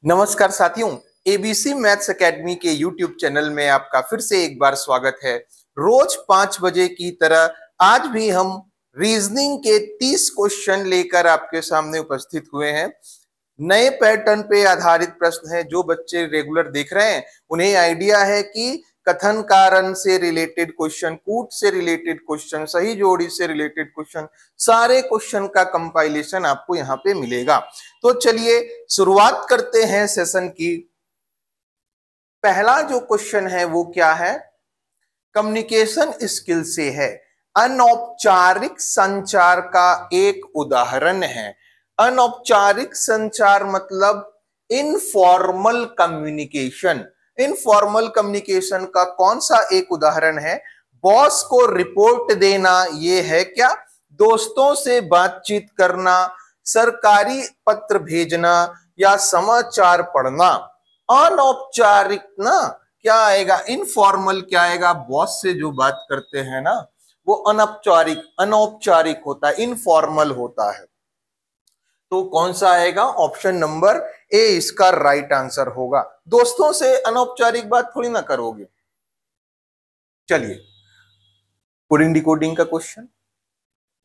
नमस्कार साथियों, ABC maths academy के यूट्यूब चैनल में आपका फिर से एक बार स्वागत है। रोज 5 बजे की तरह आज भी हम रीजनिंग के 30 क्वेश्चन लेकर आपके सामने उपस्थित हुए हैं। नए पैटर्न पे आधारित प्रश्न है। जो बच्चे रेगुलर देख रहे हैं उन्हें आइडिया है कि कथन कारण से रिलेटेड क्वेश्चन, कूट से रिलेटेड क्वेश्चन, सही जोड़ी से रिलेटेड क्वेश्चन, सारे क्वेश्चन का कंपाइलेशन आपको यहाँ पे मिलेगा। तो चलिए शुरुआत करते हैं सेशन की। पहला जो क्वेश्चन है वो क्या है? कम्युनिकेशन स्किल से है। अनौपचारिक संचार का एक उदाहरण है। अनौपचारिक संचार मतलब इनफॉर्मल कम्युनिकेशन। इनफॉर्मल कम्युनिकेशन का कौन सा एक उदाहरण है? बॉस को रिपोर्ट देना, ये है क्या? दोस्तों से बातचीत करना, सरकारी पत्र भेजना या समाचार पढ़ना। अनौपचारिक ना क्या आएगा? इनफॉर्मल क्या आएगा? बॉस से जो बात करते हैं ना वो अनौपचारिक अनौपचारिक होता है, इनफॉर्मल होता है। तो कौन सा आएगा? ऑप्शन नंबर ए इसका राइट आंसर होगा। दोस्तों से अनौपचारिक बात थोड़ी ना करोगे। चलिए कोडिंग डिकोडिंग का क्वेश्चन।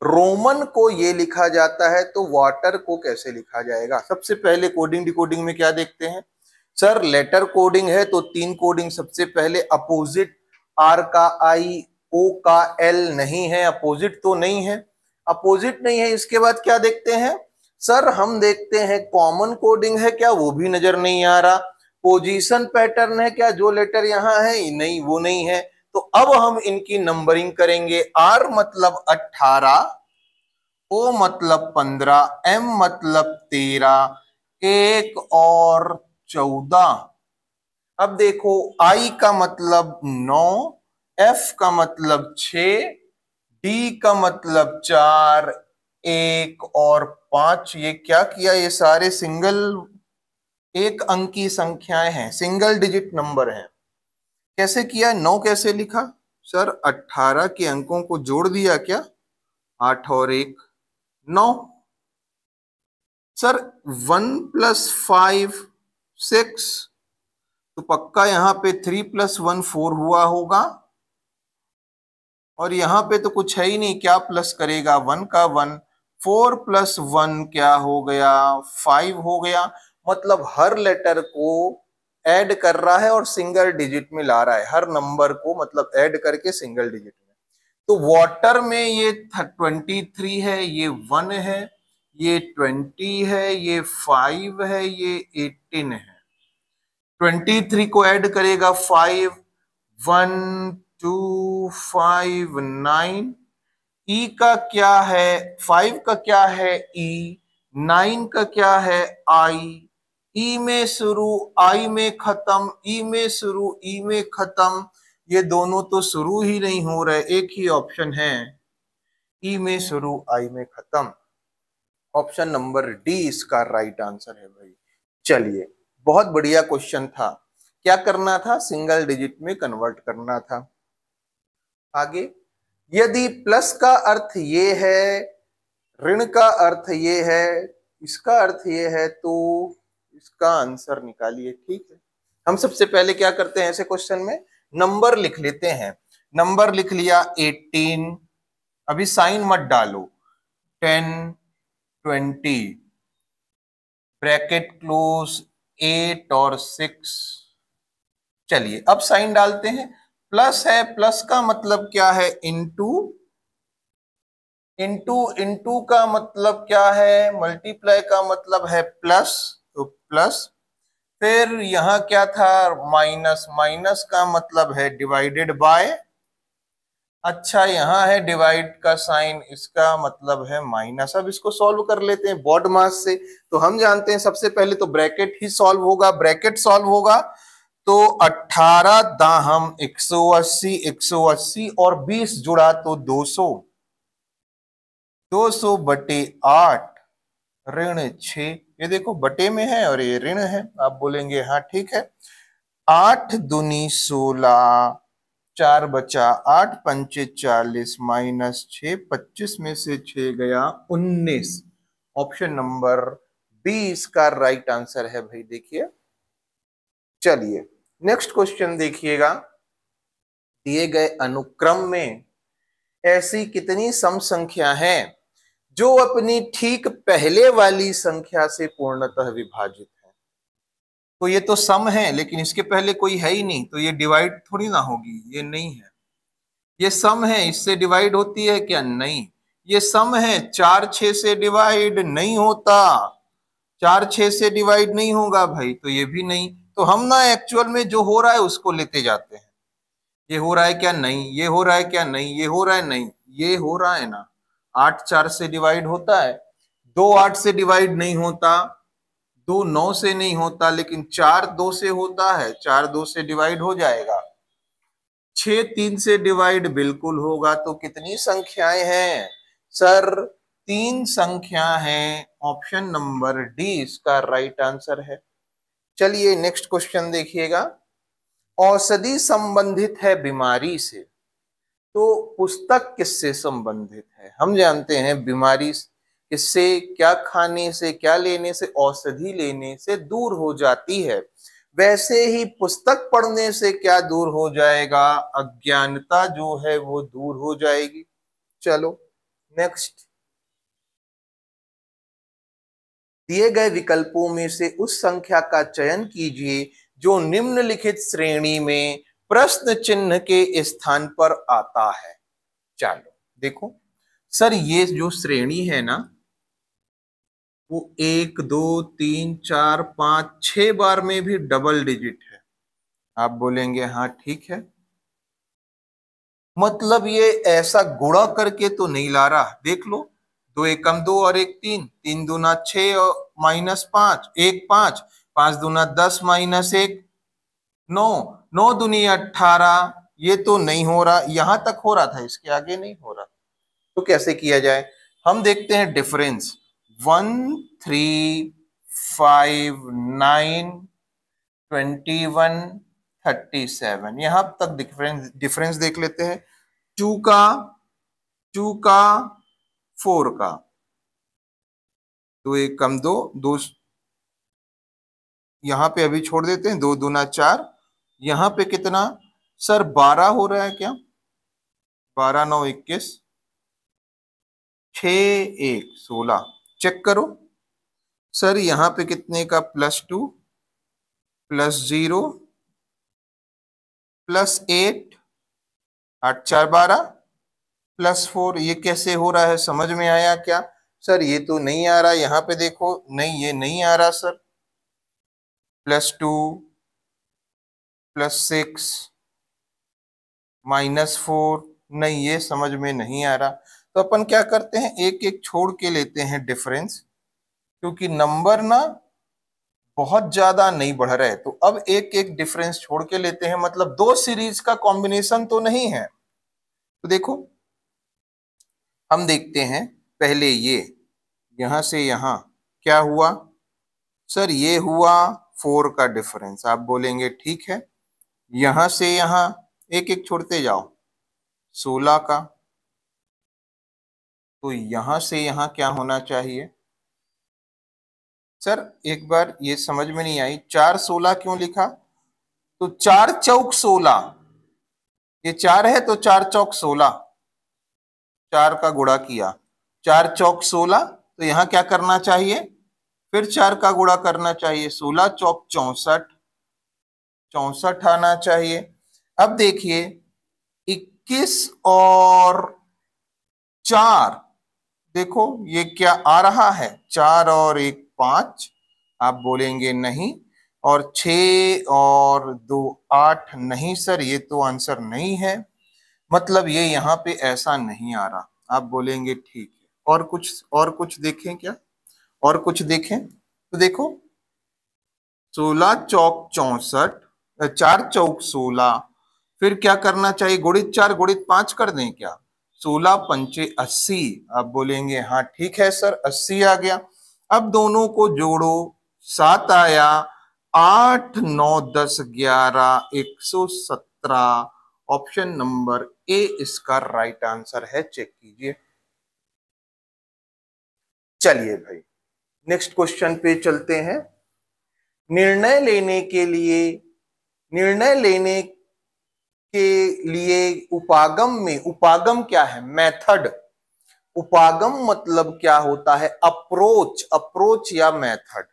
रोमन को ये लिखा जाता है तो वाटर को कैसे लिखा जाएगा? सबसे पहले कोडिंग डिकोडिंग में क्या देखते हैं सर? लेटर कोडिंग है तो 3 कोडिंग। सबसे पहले अपोजिट, आर का आई, ओ का एल नहीं है, अपोजिट तो नहीं है, अपोजिट नहीं है। इसके बाद क्या देखते हैं सर? हम देखते हैं कॉमन कोडिंग है क्या? वो भी नजर नहीं आ रहा। पोजीशन पैटर्न है क्या? जो लेटर यहां है नहीं, वो नहीं है। तो अब हम इनकी नंबरिंग करेंगे। आर मतलब 18, ओ मतलब 15, एम मतलब 13, 1 और 14। अब देखो आई का मतलब 9, एफ का मतलब 6, डी का मतलब 4, 1 और 5। ये क्या किया? ये सारे सिंगल एक अंकी संख्याएं हैं, सिंगल डिजिट नंबर हैं। कैसे किया? 9 कैसे लिखा सर? 18 के अंकों को जोड़ दिया क्या? 8 और 1 9। सर 1 + 5 6, तो पक्का यहां पे 3 + 1 4 हुआ होगा। और यहां पे तो कुछ है ही नहीं, क्या प्लस करेगा? 1 का 1, 4 + 1 क्या हो गया? 5 हो गया। मतलब हर लेटर को ऐड कर रहा है और सिंगल डिजिट में ला रहा है। हर नंबर को मतलब ऐड करके सिंगल डिजिट में। तो वाटर में ये 23 है, ये 1 है, ये 20 है, ये 5 है, ये 18 है। 23 को ऐड करेगा 5, 1 2 5 9। ई का क्या है? 5 का क्या है? ई। 9 का क्या है? आई। ई में शुरू, आई में खत्म, ई में शुरू, ई में खत्म। ये दोनों तो शुरू ही नहीं हो रहे। एक ही ऑप्शन है, ई में शुरू आई में खत्म। ऑप्शन नंबर डी इसका राइट आंसर है भाई। चलिए बहुत बढ़िया क्वेश्चन था। क्या करना था? सिंगल डिजिट में कन्वर्ट करना था। आगे, यदि प्लस का अर्थ ये है, ऋण का अर्थ ये है, इसका अर्थ ये है, तो इसका आंसर निकालिए। ठीक है, हम सबसे पहले क्या करते हैं ऐसे क्वेश्चन में? नंबर लिख लेते हैं। नंबर लिख लिया 18, अभी साइन मत डालो। 10 20 ब्रैकेट क्लोज, 8 और 6। चलिए अब साइन डालते हैं। प्लस है, प्लस का मतलब क्या है? इनटू। इनटू इनटू का मतलब क्या है? मल्टीप्लाई का मतलब है प्लस, तो प्लस। फिर यहां क्या था? माइनस। माइनस का मतलब है डिवाइडेड बाय। अच्छा यहां है डिवाइड का साइन, इसका मतलब है माइनस। अब इसको सॉल्व कर लेते हैं बॉड मास से। तो हम जानते हैं सबसे पहले तो ब्रैकेट ही सॉल्व होगा। ब्रैकेट सॉल्व होगा तो 18 दाहम 180, 180 और 20 जुड़ा तो 200। 200 बटे 8 ऋण 6। ये देखो बटे में है और ये ऋण है। आप बोलेंगे हाँ ठीक है। 8 दूनी 16, 4 बचा 8 पंचे 40 माइनस 6, 25 में से 6 गया 19। ऑप्शन नंबर बी इसका राइट आंसर है भाई। देखिए, चलिए नेक्स्ट क्वेश्चन देखिएगा। दिए गए अनुक्रम में ऐसी कितनी सम संख्या हैं जो अपनी ठीक पहले वाली संख्या से पूर्णतः विभाजित है? तो ये तो सम है, लेकिन इसके पहले कोई है ही नहीं, तो ये डिवाइड थोड़ी ना होगी, ये नहीं है। ये सम है, इससे डिवाइड होती है क्या? नहीं। ये सम है, 4 6 से डिवाइड नहीं होता, 4 6 से डिवाइड नहीं होगा भाई, तो ये भी नहीं। तो हम ना एक्चुअल में जो हो रहा है उसको लेते जाते हैं। ये हो रहा है क्या? नहीं। ये हो रहा है क्या? नहीं। ये हो रहा है? नहीं। ये हो रहा है ना। 8 4 से डिवाइड होता है, 2 8 से डिवाइड नहीं होता, 2 9 से नहीं होता, लेकिन 4 2 से होता है, 4 2 से डिवाइड हो जाएगा। 6 3 से डिवाइड बिल्कुल होगा। तो कितनी संख्याएं हैं सर? 3 संख्या है। ऑप्शन नंबर डी इसका राइट आंसर है। चलिए नेक्स्ट क्वेश्चन देखिएगा। औषधि संबंधित है बीमारी से, तो पुस्तक किससे संबंधित है? हम जानते हैं बीमारी किससे, क्या खाने से, क्या लेने से? औषधि लेने से दूर हो जाती है। वैसे ही पुस्तक पढ़ने से क्या दूर हो जाएगा? अज्ञानता जो है वो दूर हो जाएगी। चलो नेक्स्ट। दिए गए विकल्पों में से उस संख्या का चयन कीजिए जो निम्नलिखित श्रेणी में प्रश्न चिन्ह के स्थान पर आता है। चलो देखो सर, ये जो श्रेणी है ना वो 1 2 3 4 5 6 बार में भी डबल डिजिट है। आप बोलेंगे हाँ ठीक है, मतलब ये ऐसा गुणा करके तो नहीं ला रहा। देख लो, 2 एकम 2 और 1 3, 3 दूना 6 और -5, 1 5, 5 दूना 10 -1 9, 9 दूनी 18। ये तो नहीं हो रहा, यहां तक हो रहा था, इसके आगे नहीं हो रहा। तो कैसे किया जाए? हम देखते हैं डिफरेंस। 1 3 5 9 21 37, यहां तक डिफरेंस देख लेते हैं। 2 का 2 का 4 का, तो एक कम 2 2 यहां पे अभी छोड़ देते हैं, 2 दूना 4, यहां पे कितना सर 12 हो रहा है क्या? 12 9 21, 6 1 16। चेक करो सर, यहां पे कितने का? +2 +0 +8, 8 4 12 +4। ये कैसे हो रहा है, समझ में आया क्या? सर ये तो नहीं आ रहा, यहाँ पे देखो, नहीं ये नहीं आ रहा सर। +2 +6 -4, नहीं ये समझ में नहीं आ रहा। तो अपन क्या करते हैं, एक एक छोड़ के लेते हैं डिफरेंस, क्योंकि नंबर ना बहुत ज्यादा नहीं बढ़ रहे। तो अब एक एक डिफरेंस छोड़ के लेते हैं, मतलब 2 सीरीज का कॉम्बिनेशन तो नहीं है। तो देखो हम देखते हैं पहले ये, यहां से यहां क्या हुआ सर? ये हुआ 4 का डिफरेंस। आप बोलेंगे ठीक है, यहां से यहां एक एक छोड़ते जाओ, 16 का, तो यहां से यहां क्या होना चाहिए सर? एक बार ये समझ में नहीं आई, 4 16 क्यों लिखा? तो 4 चौक 16, ये 4 है तो 4 चौक 16, 4 का गुणा किया, 4 चौक 16, तो यहां क्या करना चाहिए? फिर 4 का गुणा करना चाहिए, 16 चौक 64, 64 आना चाहिए। अब देखिए 21 और 4, देखो ये क्या आ रहा है? 4 और 1 5। आप बोलेंगे नहीं, और 6 और 2 8, नहीं सर ये तो आंसर नहीं है, मतलब ये यहाँ पे ऐसा नहीं आ रहा। आप बोलेंगे ठीक है, और कुछ देखें क्या? और कुछ देखें तो देखो 16 चौक 64, 4 चौक 16, फिर क्या करना चाहिए? गुणित 4 गुणित 5 कर दें क्या? 16 पंचे 80। आप बोलेंगे हाँ ठीक है सर, 80 आ गया। अब दोनों को जोड़ो, 7 आया, 8 9 10 11 117। ऑप्शन नंबर ए इसका राइट आंसर है। चेक कीजिए। चलिए भाई नेक्स्ट क्वेश्चन पे चलते हैं। निर्णय लेने के लिए उपागम क्या है? मेथड। उपागम मतलब क्या होता है? अप्रोच या मेथड।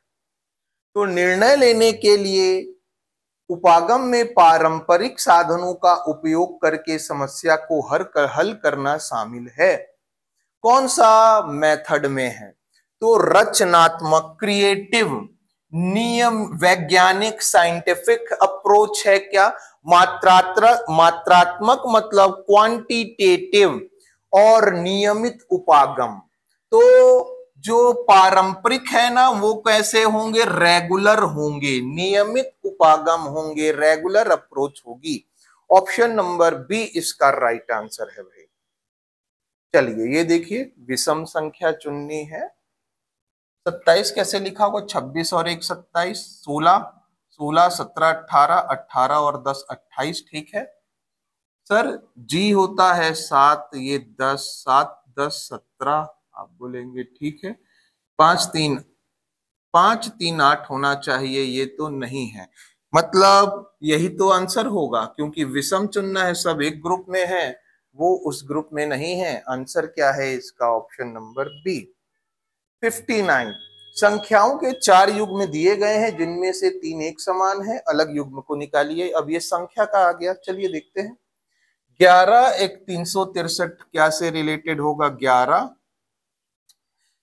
तो निर्णय लेने के लिए उपागम में पारंपरिक साधनों का उपयोग करके समस्या को हल करना शामिल है। कौन सा मेथड में है? तो रचनात्मक, क्रिएटिव, नियम, वैज्ञानिक, साइंटिफिक अप्रोच है क्या? मात्रात्मक मतलब क्वांटिटेटिव, और नियमित उपागम। तो जो पारंपरिक है ना वो कैसे होंगे? रेगुलर होंगे। नियमित उपागम होंगे, रेगुलर अप्रोच होगी। ऑप्शन नंबर बी इसका राइट आंसर है भाई। चलिए ये देखिए, विषम संख्या चुननी है। 27 कैसे लिखा होगा? 26 और 1 27, 16 17 18, 18 और 10 28। ठीक है सर। जी होता है 7, ये 10, 7 10 17 आप बोलेंगे ठीक है। 5 3 8 होना चाहिए, ये तो नहीं है। मतलब यही तो आंसर होगा, क्योंकि विषम चुनना है, सब एक ग्रुप में है, वो उस ग्रुप में नहीं है। आंसर क्या है इसका? Option number B. 59 संख्याओं के 4 युग्म दिए गए हैं, जिनमें से 3 एक समान है। अलग युग्म को निकालिए। अब ये संख्या का आ गया, चलिए देखते हैं। 11 एक 363 क्या से रिलेटेड होगा? 11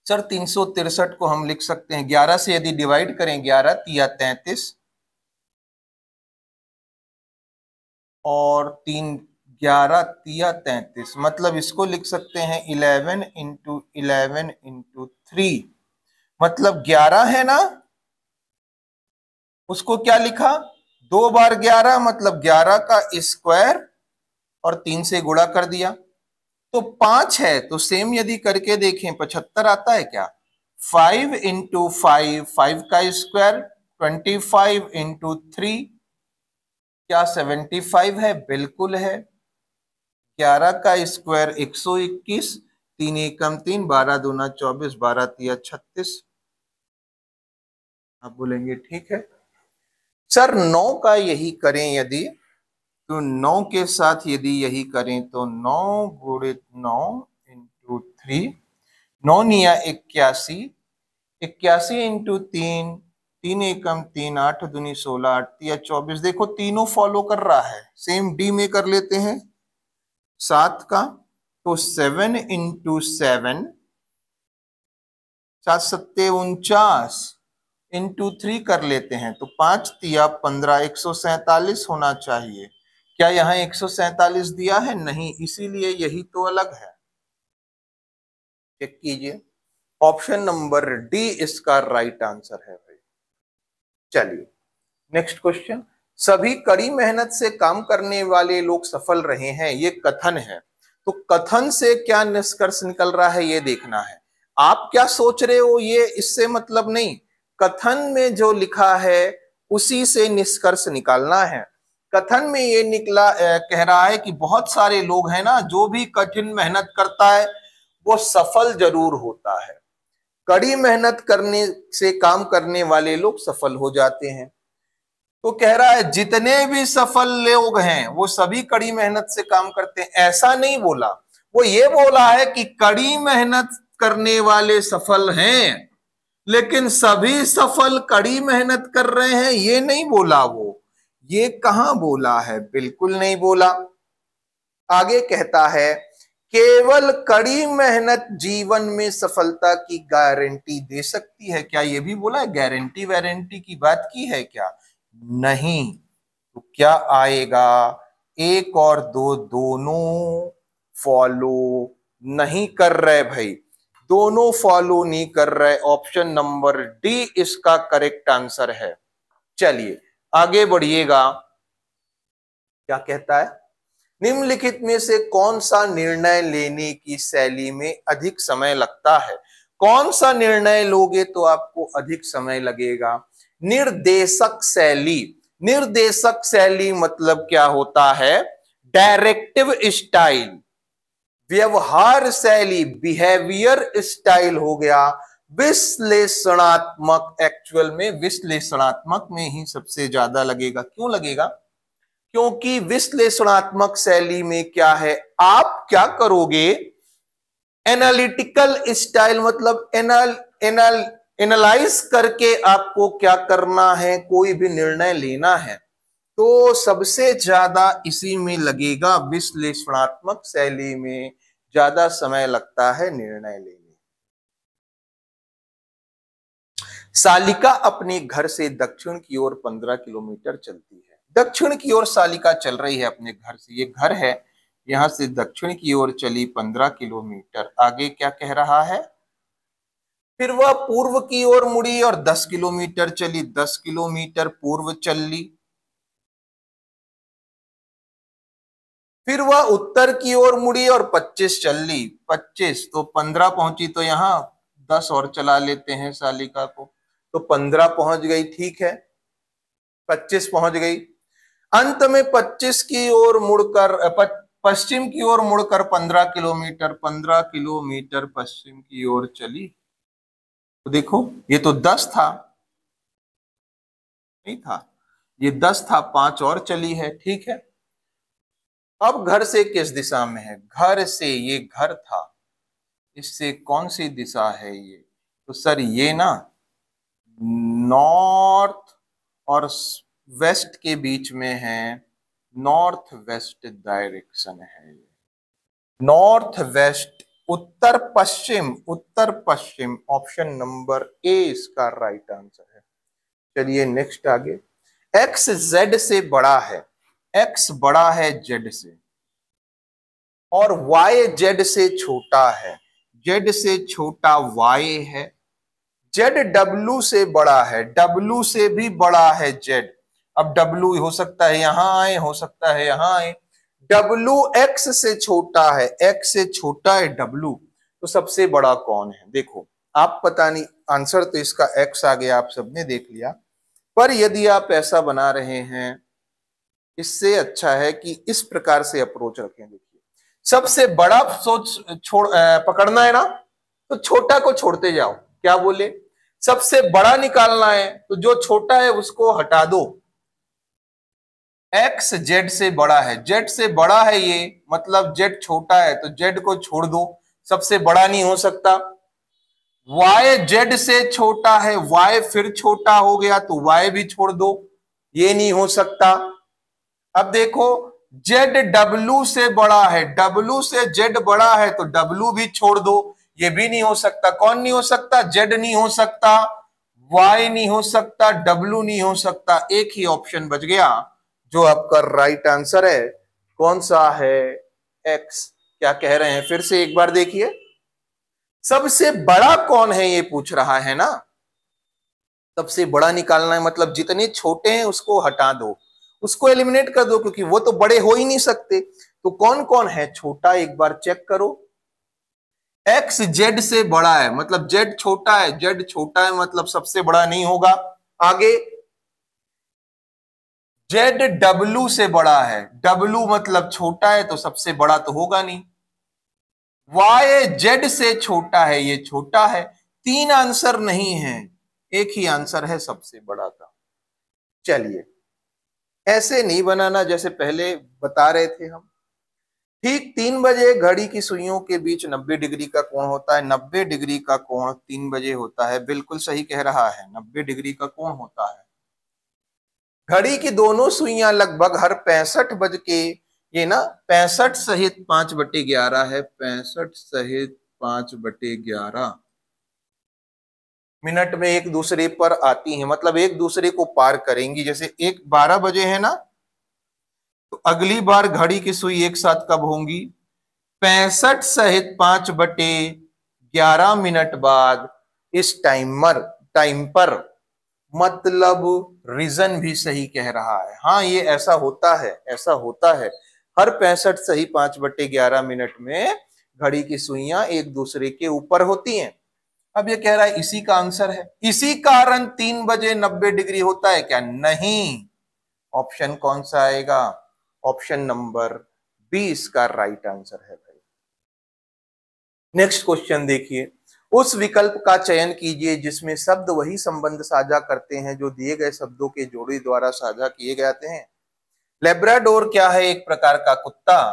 सर 363 को हम लिख सकते हैं 11 से यदि डिवाइड करें, 11 तिया 33 और 3 11 तिया 33, मतलब इसको लिख सकते हैं 11 इंटू 11 इंटू 3, मतलब 11 है ना, उसको क्या लिखा? 2 बार 11 मतलब 11 का स्क्वायर और 3 से गुणा कर दिया। तो 5 है तो सेम यदि करके देखें 75 आता है क्या? 5 इंटू 5, 5 का स्क्वायर, 25 इंटू 3 क्या 75 है? बिल्कुल है। 11 का स्क्वायर 121, 3 एकम 3, 12 दूना 24, 12 तिया 36। आप बोलेंगे ठीक है सर। 9 का यही करें यदि, तो 9 के साथ यदि यही करें तो 9 गुणित 9 इंटू 3, 9 निया 81, 81 इंटू 3, 3 एकम 3, 8 दूनी 16, 8 तिया 24। देखो तीनों फॉलो कर रहा है। सेम डी में कर लेते हैं 7 का, तो 7 इंटू 7, 7 सत्ते 49 इंटू 3 कर लेते हैं, तो 5 तिया 15, 147 होना चाहिए। क्या यहाँ 147 दिया है? नहीं, इसीलिए यही तो अलग है। चेक कीजिए, ऑप्शन नंबर डी इसका राइट आंसर है भाई। चलिए नेक्स्ट क्वेश्चन। सभी कड़ी मेहनत से काम करने वाले लोग सफल रहे हैं, ये कथन है। तो कथन से क्या निष्कर्ष निकल रहा है ये देखना है। आप क्या सोच रहे हो ये इससे मतलब नहीं, कथन में जो लिखा है उसी से निष्कर्ष निकालना है। कथन में ये निकला कह रहा है कि बहुत सारे लोग हैं ना, जो भी कठिन मेहनत करता है वो सफल जरूर होता है। कड़ी मेहनत करने से काम करने वाले लोग सफल हो जाते हैं। तो कह रहा है जितने भी सफल लोग हैं वो सभी कड़ी मेहनत से काम करते हैं, ऐसा नहीं बोला। वो ये बोला है कि कड़ी मेहनत करने वाले सफल हैं, लेकिन सभी सफल कड़ी मेहनत कर रहे हैं ये नहीं बोला। वो ये कहां बोला है? बिल्कुल नहीं बोला। आगे कहता है केवल कड़ी मेहनत जीवन में सफलता की गारंटी दे सकती है। क्या ये भी बोला है? गारंटी वारंटी की बात की है क्या? नहीं। तो क्या आएगा? 1 और 2 दोनों फॉलो नहीं कर रहे भाई, दोनों फॉलो नहीं कर रहे। ऑप्शन नंबर डी इसका करेक्ट आंसर है। चलिए आगे बढ़िएगा। क्या कहता है? निम्नलिखित में से कौन सा निर्णय लेने की शैली में अधिक समय लगता है? कौन सा निर्णय लोगे तो आपको अधिक समय लगेगा? निर्देशक शैली। निर्देशक शैली मतलब क्या होता है? डायरेक्टिव स्टाइल, व्यवहार शैली, बिहेवियर स्टाइल हो गया। विश्लेषणात्मक, एक्चुअल में विश्लेषणात्मक में ही सबसे ज्यादा लगेगा। क्यों लगेगा? क्योंकि विश्लेषणात्मक शैली में क्या है, आप क्या करोगे, एनालिटिकल स्टाइल मतलब एनालाइज करके आपको क्या करना है, कोई भी निर्णय लेना है, तो सबसे ज्यादा इसी में लगेगा। विश्लेषणात्मक शैली में ज्यादा समय लगता है निर्णय लेने। सालिका अपने घर से दक्षिण की ओर 15 किलोमीटर चलती है। दक्षिण की ओर सालिका चल रही है अपने घर से, ये घर है, यहां से दक्षिण की ओर चली 15 किलोमीटर। आगे क्या कह रहा है, फिर वह पूर्व की ओर मुड़ी और 10 किलोमीटर चली, 10 किलोमीटर पूर्व चल ली। फिर वह उत्तर की ओर मुड़ी और 25 चल ली, 25 तो 15 पहुंची, तो यहां 10 और चला लेते हैं सालिका को, तो 15 पहुंच गई, ठीक है, 25 पहुंच गई। अंत में 25 की ओर मुड़कर पश्चिम की ओर मुड़कर 15 किलोमीटर, 15 किलोमीटर पश्चिम की ओर चली। तो देखो ये तो 10 था, नहीं था, ये 10 था, 5 और चली है, ठीक है। अब घर से किस दिशा में है, घर से, ये घर था, इससे कौन सी दिशा है ये, तो सर ये ना नॉर्थ और वेस्ट के बीच में है, नॉर्थ वेस्ट डायरेक्शन है ये, north west, Uttar Paschim, Uttar Paschim, option number A इसका राइट आंसर है। चलिए नेक्स्ट आगे, एक्स जेड से बड़ा है, एक्स बड़ा है जेड से और वाई जेड से छोटा है, जेड से छोटा वाई है, जेड डब्लू से बड़ा है, डब्लू से भी बड़ा है जेड। अब डब्लू हो सकता है यहां आए, हो सकता है यहां आए, डब्लू एक्स से छोटा है, एक्स से छोटा है डब्लू, तो सबसे बड़ा कौन है? देखो आप पता नहीं, आंसर तो इसका एक्स आ गया, आप सबने देख लिया, पर यदि आप ऐसा बना रहे हैं, इससे अच्छा है कि इस प्रकार से अप्रोच रखें। देखिए सबसे बड़ा सोच पकड़ना है ना, तो छोटा को छोड़ते जाओ, क्या बोले, सबसे बड़ा निकालना है तो जो छोटा है उसको हटा दो। एक्स जेड से बड़ा है, जेड से बड़ा है ये मतलब जेड छोटा है, तो जेड को छोड़ दो, सबसे बड़ा नहीं हो सकता। वाई जेड से छोटा है, वाई फिर छोटा हो गया तो वाई भी छोड़ दो, ये नहीं हो सकता। अब देखो जेड डब्लू से बड़ा है, डब्लू से जेड बड़ा है तो डब्लू भी छोड़ दो, ये भी नहीं हो सकता। कौन नहीं हो सकता? जेड नहीं हो सकता, वाई नहीं हो सकता, डब्लू नहीं हो सकता, एक ही ऑप्शन बच गया जो आपका राइट आंसर है, कौन सा है? एक्स। क्या कह रहे हैं फिर से एक बार देखिए, सबसे बड़ा कौन है ये पूछ रहा है ना, सबसे बड़ा निकालना है मतलब जितने छोटे हैं उसको हटा दो, उसको एलिमिनेट कर दो, क्योंकि वो तो बड़े हो ही नहीं सकते। तो कौन कौन है छोटा, एक बार चेक करो। एक्स जेड से बड़ा है मतलब जेड छोटा है, जेड छोटा है मतलब सबसे बड़ा नहीं होगा। आगे जेड डब्लू से बड़ा है, डब्लू मतलब छोटा है तो सबसे बड़ा तो होगा नहीं। वाई जेड से छोटा है, ये छोटा है। तीन आंसर नहीं है, एक ही आंसर है सबसे बड़ा का। चलिए ऐसे नहीं बनाना जैसे पहले बता रहे थे हम। ठीक 3 बजे घड़ी की सुइयों के बीच 90 डिग्री का कोण होता है, 90 डिग्री का कोण 3 बजे होता है, बिल्कुल सही कह रहा है, 90 डिग्री का कोण होता है। घड़ी की दोनों सुइयां लगभग हर 65 बज के, ये ना 65 सहित 5/11 है, 65 सहित 5/11 मिनट में एक दूसरे पर आती हैं, मतलब एक दूसरे को पार करेंगी। जैसे एक 12 बजे है ना, तो अगली बार घड़ी की सुई एक साथ कब होंगी? 65 सहित 5/11 मिनट बाद इस टाइम पर, मतलब रीजन भी सही कह रहा है। हाँ ये ऐसा होता है, ऐसा होता है, हर 65 सही 5/11 मिनट में घड़ी की सुइयां एक दूसरे के ऊपर होती हैं। अब ये कह रहा है इसी का आंसर है, इसी कारण 3 बजे 90 डिग्री होता है क्या? नहीं, ऑप्शन कौन सा आएगा? ऑप्शन नंबर 20 का राइट आंसर है भाई। नेक्स्ट क्वेश्चन देखिए, उस विकल्प का चयन कीजिए जिसमें शब्द वही संबंध साझा करते हैं जो दिए गए शब्दों के जोड़ी द्वारा साझा किए जाते हैं। लेब्राडोर क्या है? एक प्रकार का कुत्ता।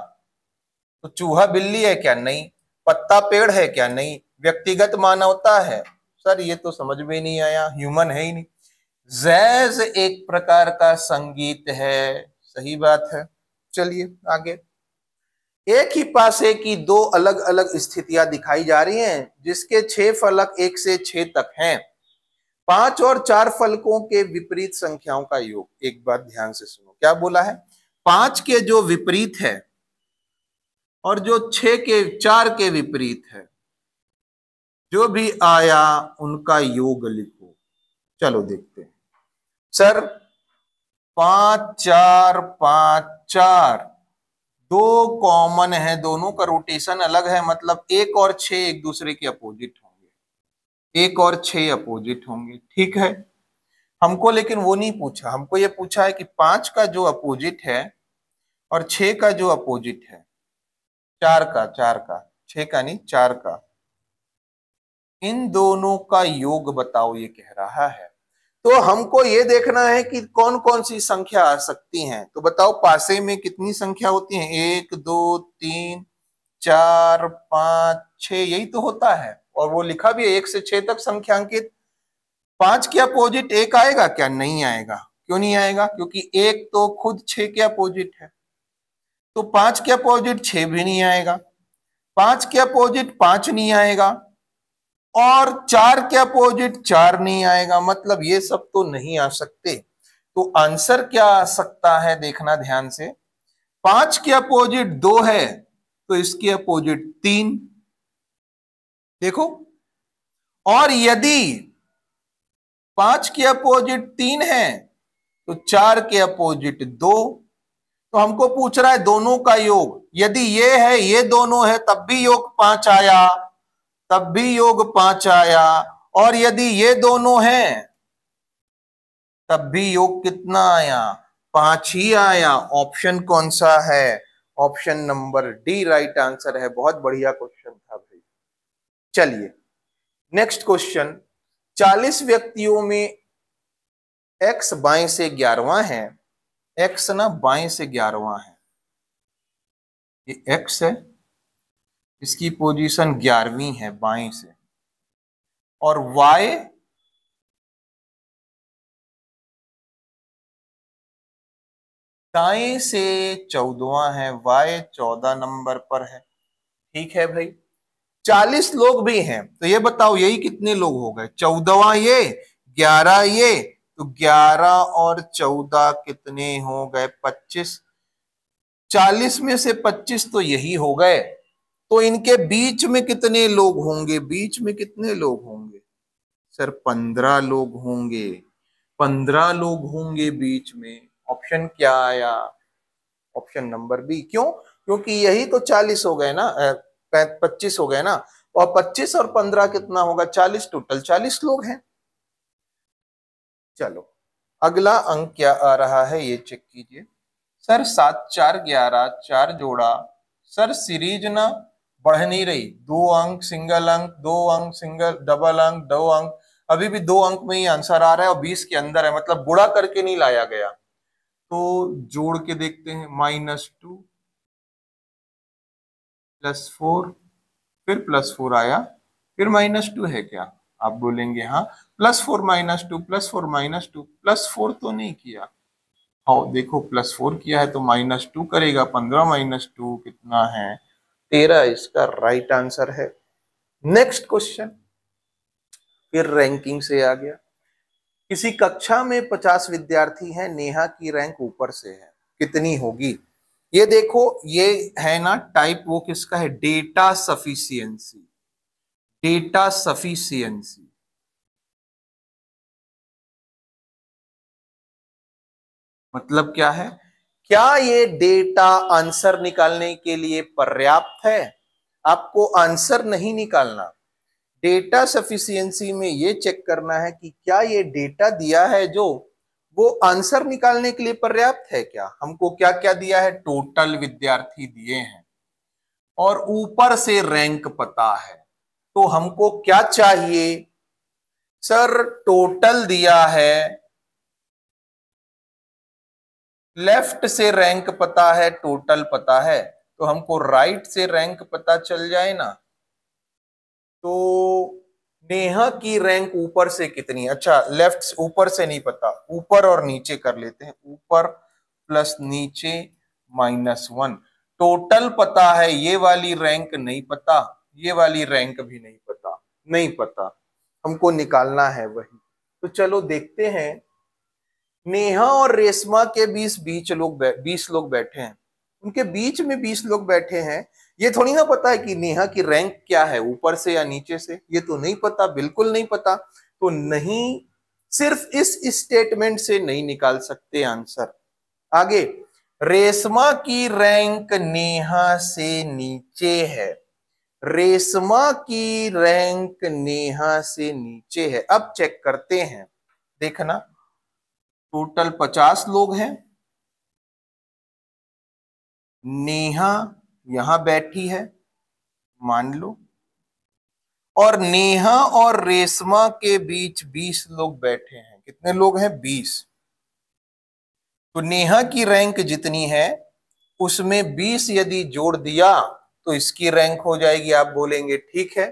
तो चूहा बिल्ली है क्या? नहीं। पत्ता पेड़ है क्या? नहीं। व्यक्तिगत मानवता है? सर ये तो समझ में नहीं आया, ह्यूमन है ही नहीं। जैज एक प्रकार का संगीत है, सही बात है। चलिए आगे। एक ही पासे की दो अलग अलग स्थितियां दिखाई जा रही हैं जिसके 6 फलक 1 से 6 तक हैं। 5 और 4 फलकों के विपरीत संख्याओं का योग। एक बात ध्यान से सुनो, क्या बोला है? 5 के जो विपरीत है और जो 4 के विपरीत है, जो भी आया उनका योग लिखो। चलो देखते हैं। सर 5 4 5 4 दो कॉमन है, दोनों का रोटेशन अलग है, मतलब 1 और 6 एक दूसरे के अपोजिट होंगे। 1 और 6 अपोजिट होंगे, ठीक है। हमको लेकिन वो नहीं पूछा, हमको ये पूछा है कि 5 का जो अपोजिट है और 6 का जो अपोजिट है, 4 का 6 का नहीं 4 का, इन दोनों का योग बताओ, ये कह रहा है। तो हमको ये देखना है कि कौन कौन सी संख्या आ सकती हैं। तो बताओ पासे में कितनी संख्या होती है? 1 2 3 4 5 6, यही तो होता है। और वो लिखा भी है 1 से 6 तक संख्यांकित। 5 के अपोजिट 1 आएगा क्या? नहीं आएगा। क्यों नहीं आएगा? क्योंकि 1 तो खुद 6 के अपोजिट है। तो 5 के अपोजिट 6 भी नहीं आएगा, 5 के अपोजिट 5 नहीं आएगा, और 4 के अपोजिट 4 नहीं आएगा। मतलब ये सब तो नहीं आ सकते। तो आंसर क्या आ सकता है, देखना ध्यान से। 5 के अपोजिट 2 है तो इसके अपोजिट 3, देखो। और यदि 5 के अपोजिट 3 है तो 4 के अपोजिट 2। तो हमको पूछ रहा है दोनों का योग। यदि ये है, ये दोनों है, तब भी योग 5 आया, तब भी योग 5 आया। और यदि ये दोनों हैं तब भी योग कितना आया? 5 ही आया। ऑप्शन कौन सा है? Option number D right answer है। बहुत बढ़िया क्वेश्चन था भाई। चलिए नेक्स्ट क्वेश्चन। 40 व्यक्तियों में एक्स बाएं से 11वां है। एक्स ना बाएं से 11वां है। ये एक्स है, इसकी पोजीशन 11वीं है बाएं से। और वाई दाएं से 14वां है। वाई 14 नंबर पर है। ठीक है भाई। 40 लोग भी हैं तो ये बताओ यही कितने लोग हो गए? 14वां ये, 11 ये, तो 11 और 14 कितने हो गए? 25। 40 में से 25 तो यही हो गए। तो इनके बीच में कितने लोग होंगे? बीच में कितने लोग होंगे? सर 15 लोग होंगे। 15 लोग होंगे बीच में। ऑप्शन क्या आया? Option number B. क्यों? क्योंकि यही तो 40 हो गए ना, 25 हो गए ना। और 25 और 15 कितना होगा? 40। टोटल 40 लोग हैं। चलो अगला अंक क्या आ रहा है ये चेक कीजिए। सर 7 4 11 4 जोड़ा। सर सीरीज ना बढ़ नहीं रही। 2 अंक सिंगल अंक, 2 अंक सिंगल, डबल अंक, 2 अंक। अभी भी 2 अंक में ही आंसर आ रहा है और 20 के अंदर है, मतलब गुणा करके नहीं लाया गया। तो जोड़ के देखते हैं। -2 +4, फिर +4 आया, फिर -2 है क्या? आप बोलेंगे हाँ। +4 -2 +4 -2 +4 तो नहीं किया। हाँ देखो +4 किया है तो -2 करेगा। 15 - 2 कितना है? 13 इसका राइट आंसर है। नेक्स्ट क्वेश्चन फिर रैंकिंग से आ गया। किसी कक्षा में 50 विद्यार्थी हैं, नेहा की रैंक ऊपर से है, कितनी होगी? ये देखो, ये है ना टाइप, वो किसका है? Data sufficiency. डेटा सफिशियंसी मतलब क्या है? क्या ये डेटा आंसर निकालने के लिए पर्याप्त है? आपको आंसर नहीं निकालना, डेटा सफिशियंसी में ये चेक करना है कि क्या ये डेटा दिया है जो वो आंसर निकालने के लिए पर्याप्त है क्या? हमको क्या क्या दिया है? टोटल विद्यार्थी दिए हैं और ऊपर से रैंक पता है। तो हमको क्या चाहिए सर? टोटल दिया है, लेफ्ट से रैंक पता है, टोटल पता है, तो हमको राइट से रैंक पता चल जाए ना। तो नेहा की रैंक ऊपर से कितनी? अच्छा, लेफ्ट ऊपर से नहीं पता, ऊपर और नीचे कर लेते हैं। ऊपर प्लस नीचे -1। टोटल पता है, ये वाली रैंक नहीं पता, ये वाली रैंक भी नहीं पता, नहीं पता, हमको निकालना है वही। तो चलो देखते हैं। नेहा और रेशमा के 20 लोग बैठे हैं, उनके बीच में 20 लोग बैठे हैं। ये थोड़ी ना पता है कि नेहा की रैंक क्या है, ऊपर से या नीचे से, ये तो नहीं पता, बिल्कुल नहीं पता। तो नहीं, सिर्फ इस स्टेटमेंट से नहीं निकाल सकते आंसर। आगे, रेशमा की रैंक नेहा से नीचे है, रेशमा की रैंक नेहा से नीचे है। अब चेक करते हैं, देखना, टोटल 50 लोग हैं, नेहा यहां बैठी है मान लो, और नेहा और रेशमा के बीच 20 लोग बैठे हैं। कितने लोग हैं? 20। तो नेहा की रैंक जितनी है उसमें 20 यदि जोड़ दिया तो इसकी रैंक हो जाएगी। आप बोलेंगे ठीक है।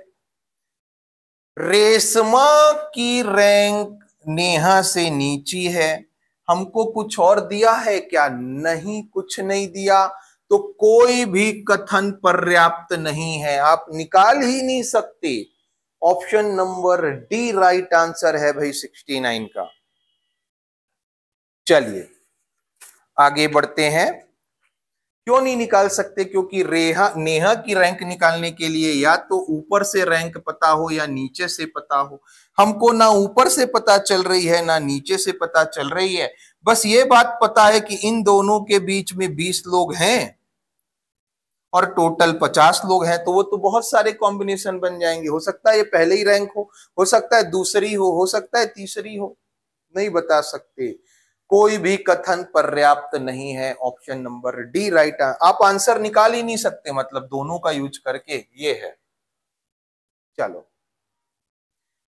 रेशमा की रैंक नेहा से नीची है, हमको कुछ और दिया है क्या? नहीं, कुछ नहीं दिया, तो कोई भी कथन पर्याप्त नहीं है, आप निकाल ही नहीं सकते। Option number D right answer है भाई 69 का। चलिए आगे बढ़ते हैं। क्यों नहीं निकाल सकते? क्योंकि नेहा की रैंक निकालने के लिए या तो ऊपर से रैंक पता हो या नीचे से पता हो। हमको ना ऊपर से पता चल रही है ना नीचे से पता चल रही है, बस ये बात पता है कि इन दोनों के बीच में 20 लोग हैं और टोटल 50 लोग हैं। तो वो तो बहुत सारे कॉम्बिनेशन बन जाएंगे। हो सकता है ये पहले ही रैंक हो सकता है दूसरी हो सकता है तीसरी हो, नहीं बता सकते। कोई भी कथन पर्याप्त नहीं है। Option number D right. आप आंसर निकाल ही नहीं सकते, मतलब दोनों का यूज करके, ये है। चलो,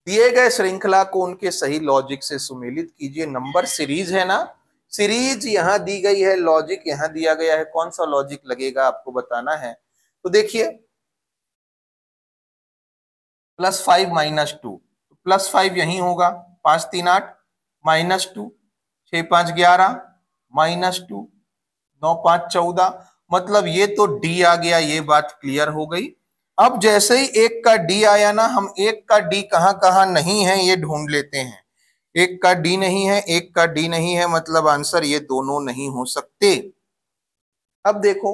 दिए गए श्रृंखला को उनके सही लॉजिक से सुमेलित कीजिए। नंबर सीरीज है ना, सीरीज यहां दी गई है, लॉजिक यहां दिया गया है, कौन सा लॉजिक लगेगा आपको बताना है। तो देखिए, +5 -2, +5 यही होगा, 5 3 8 -2, 6 5 11 -2, 9 5 14, मतलब ये तो डी आ गया, ये बात क्लियर हो गई। अब जैसे ही एक का डी आया ना, हम एक का डी कहां कहां नहीं है ये ढूंढ लेते हैं। एक का डी नहीं है, एक का डी नहीं है, मतलब आंसर ये दोनों नहीं हो सकते। अब देखो,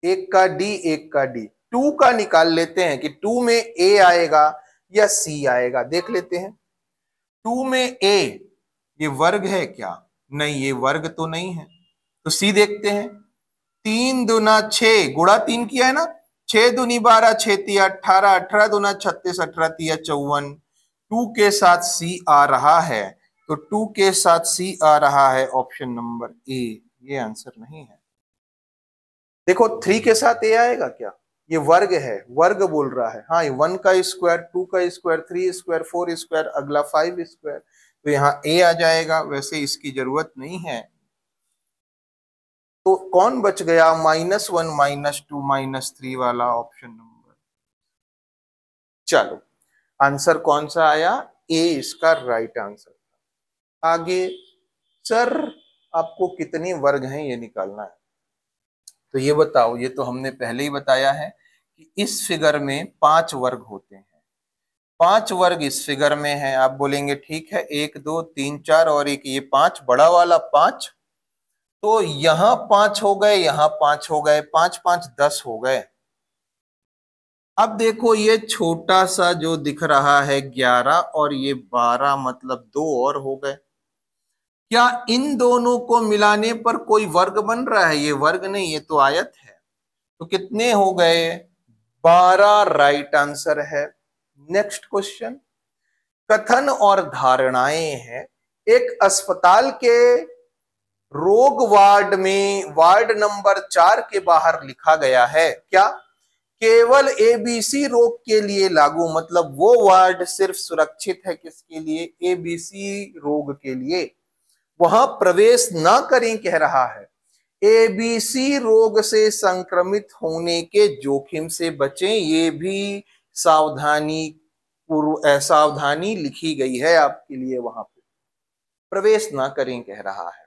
एक का डी, एक का डी, 2 का निकाल लेते हैं कि 2 में ए आएगा या सी आएगा, देख लेते हैं। 2 में ए, ये वर्ग है क्या? नहीं, ये वर्ग तो नहीं है। तो सी देखते हैं। 3 दूना 6, गुणा 3 किया है ना, 6 दूनी 12, 6 तिया 18, 18 दूना 36, 18 तिया 54। 2 के साथ सी आ रहा है, तो 2 के साथ सी आ रहा है ऑप्शन नंबर ए, ये आंसर नहीं है। देखो, 3 के साथ ए आएगा क्या? ये वर्ग है, वर्ग बोल रहा है। हाँ, 1 का स्क्वायर, 2 का स्क्वायर, 3 स्क्वायर, 4 स्क्वायर, अगला 5 स्क्वायर, तो यहाँ ए आ जाएगा। वैसे इसकी जरूरत नहीं है। तो कौन बच गया? -1 -2 -3 वाला ऑप्शन नंबर। चलो, आंसर कौन सा आया? ए इसका राइट आंसर था। आगे, सर आपको कितने वर्ग हैं ये निकालना है। तो ये बताओ, ये तो हमने पहले ही बताया है कि इस फिगर में 5 वर्ग होते हैं। 5 वर्ग इस फिगर में है। आप बोलेंगे ठीक है, 1 2 3 4 और एक ये 5, बड़ा वाला 5, तो यहां 5 हो गए, यहां 5 हो गए, 5 5 10 हो गए। अब देखो, ये छोटा सा जो दिख रहा है 11 और ये 12, मतलब 2 और हो गए। क्या इन दोनों को मिलाने पर कोई वर्ग बन रहा है? ये वर्ग नहीं, ये तो आयत है। तो कितने हो गए? 12 राइट आंसर है। नेक्स्ट क्वेश्चन, कथन और धारणाएं हैं। एक अस्पताल के रोग वार्ड में वार्ड नंबर 4 के बाहर लिखा गया है क्या? केवल एबीसी रोग के लिए लागू, मतलब वो वार्ड सिर्फ सुरक्षित है किसके लिए? एबीसी रोग के लिए, वहां प्रवेश ना करें कह रहा है। एबीसी रोग से संक्रमित होने के जोखिम से बचें, ये भी सावधानी लिखी गई है आपके लिए, वहां पे प्रवेश ना करें कह रहा है।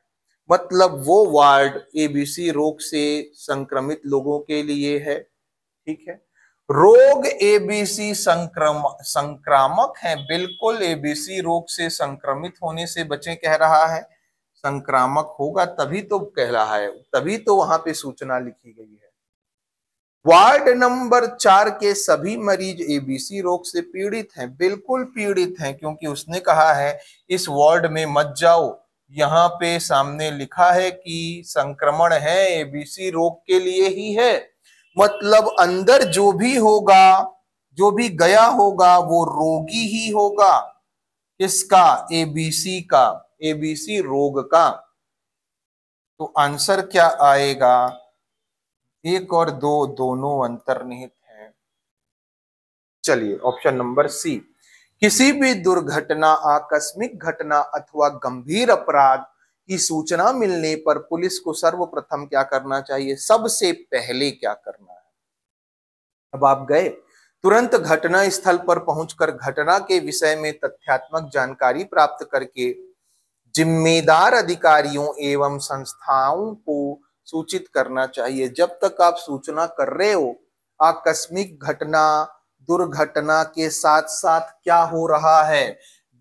मतलब वो वार्ड एबीसी रोग से संक्रमित लोगों के लिए है, ठीक है। रोग एबीसी संक्रामक है, बिल्कुल एबीसी रोग से संक्रमित होने से बचें कह रहा है। संक्रामक होगा तभी तो कह रहा है, तभी तो वहां पे सूचना लिखी गई है। वार्ड नंबर 4 के सभी मरीज एबीसी रोग से पीड़ित हैं, बिल्कुल पीड़ित हैं, क्योंकि उसने कहा है इस वार्ड में मत जाओ। यहाँ पे सामने लिखा है कि संक्रमण है एबीसी रोग के लिए ही है, मतलब अंदर जो भी होगा, जो भी गया होगा वो रोगी ही होगा। किसका? एबीसी का, एबीसी रोग का। तो आंसर क्या आएगा? 1 और 2 दोनों अंतर्निहित हैं। चलिए ऑप्शन नंबर सी, किसी भी दुर्घटना, आकस्मिक घटना अथवा गंभीर अपराध की सूचना मिलने पर पुलिस को सर्वप्रथम क्या करना चाहिए? सबसे पहले क्या करना है? अब आप गए, तुरंत घटना स्थल पर पहुंचकर घटना के विषय में तथ्यात्मक जानकारी प्राप्त करके जिम्मेदार अधिकारियों एवं संस्थाओं को सूचित करना चाहिए। जब तक आप सूचना कर रहे हो आकस्मिक घटना, दुर्घटना के साथ साथ क्या हो रहा है?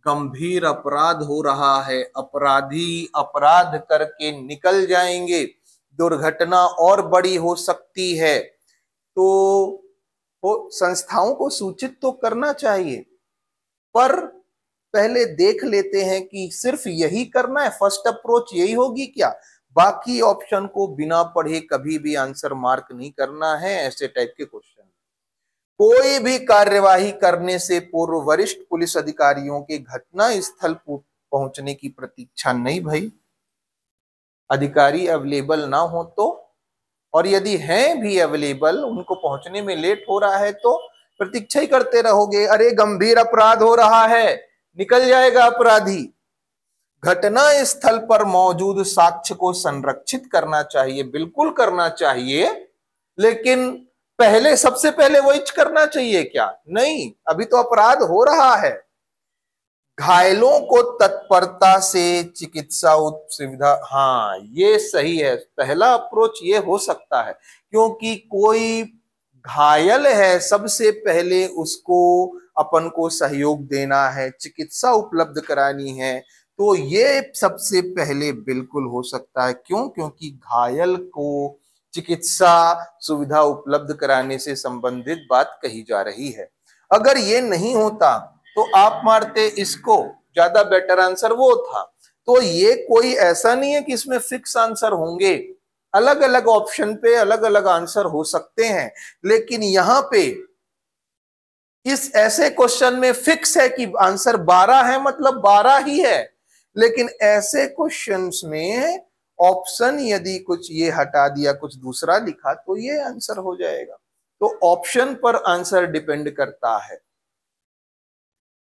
गंभीर अपराध हो रहा है, अपराधी अपराध करके निकल जाएंगे, दुर्घटना और बड़ी हो सकती है, तो संस्थाओं को सूचित तो करना चाहिए। पर पहले देख लेते हैं कि सिर्फ यही करना है, फर्स्ट अप्रोच यही होगी क्या? बाकी ऑप्शन को बिना पढ़े कभी भी आंसर मार्क नहीं करना है। ऐसे टाइप के क्वेश्चन, कोई भी कार्यवाही करने से पूर्व वरिष्ठ पुलिस अधिकारियों के घटना स्थल पहुंचने की प्रतीक्षा नहीं भाई। अधिकारी अवेलेबल ना हो तो, और यदि हैं भी अवेलेबल, उनको पहुंचने में लेट हो रहा है तो प्रतीक्षा ही करते रहोगे। अरे गंभीर अपराध हो रहा है, निकल जाएगा अपराधी। घटना स्थल पर मौजूद साक्ष्य को संरक्षित करना चाहिए, बिल्कुल करना चाहिए, लेकिन पहले सबसे पहले वही करना चाहिए क्या? नहीं, अभी तो अपराध हो रहा है। घायलों को तत्परता से चिकित्सा सुविधा, हाँ ये सही है, पहला अप्रोच ये हो सकता है, क्योंकि कोई घायल है सबसे पहले उसको अपन को सहयोग देना है, चिकित्सा उपलब्ध करानी है, तो ये सबसे पहले बिल्कुल हो सकता है। क्यों? क्योंकि घायल को चिकित्सा सुविधा उपलब्ध कराने से संबंधित बात कही जा रही है। अगर ये नहीं होता तो आप मारते इसको, ज्यादा बेटर आंसर वो था। तो ये कोई ऐसा नहीं है कि इसमें फिक्स आंसर होंगे, अलग अलग ऑप्शन पे अलग अलग आंसर हो सकते हैं, लेकिन यहां पे इस ऐसे क्वेश्चन में फिक्स है कि आंसर 12 है, मतलब 12 ही है। लेकिन ऐसे क्वेश्चंस में ऑप्शन यदि कुछ ये हटा दिया, कुछ दूसरा लिखा, तो ये आंसर हो जाएगा। तो ऑप्शन पर आंसर डिपेंड करता है।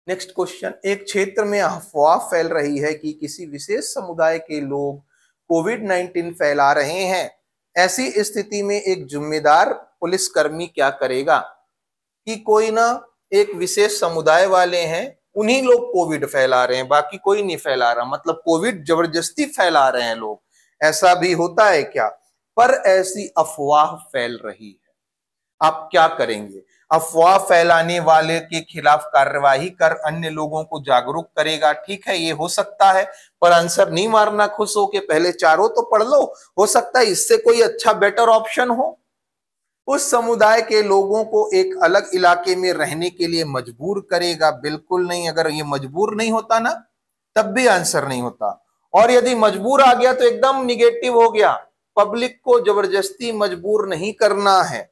नेक्स्ट क्वेश्चन, एक क्षेत्र में अफवाह फैल रही है कि किसी विशेष समुदाय के लोग कोविड-19 फैला रहे हैं। ऐसी स्थिति में एक जिम्मेदार पुलिसकर्मी क्या करेगा? कि कोई ना एक विशेष समुदाय वाले हैं, उन्हीं लोग कोविड फैला रहे हैं, बाकी कोई नहीं फैला रहा, मतलब कोविड जबरदस्ती फैला रहे हैं लोग। ऐसा भी होता है क्या? पर ऐसी अफवाह फैल रही है, आप क्या करेंगे? अफवाह फैलाने वाले के खिलाफ कार्यवाही कर अन्य लोगों को जागरूक करेगा, ठीक है, ये हो सकता है। पर आंसर नहीं मारना खुश हो के, पहले चारों तो पढ़ लो, हो सकता है इससे कोई अच्छा बेटर ऑप्शन हो। उस समुदाय के लोगों को एक अलग इलाके में रहने के लिए मजबूर करेगा, बिल्कुल नहीं। अगर ये मजबूर नहीं होता ना, तब भी आंसर नहीं होता, और यदि मजबूर आ गया तो एकदम निगेटिव हो गया। पब्लिक को जबरदस्ती मजबूर नहीं करना है,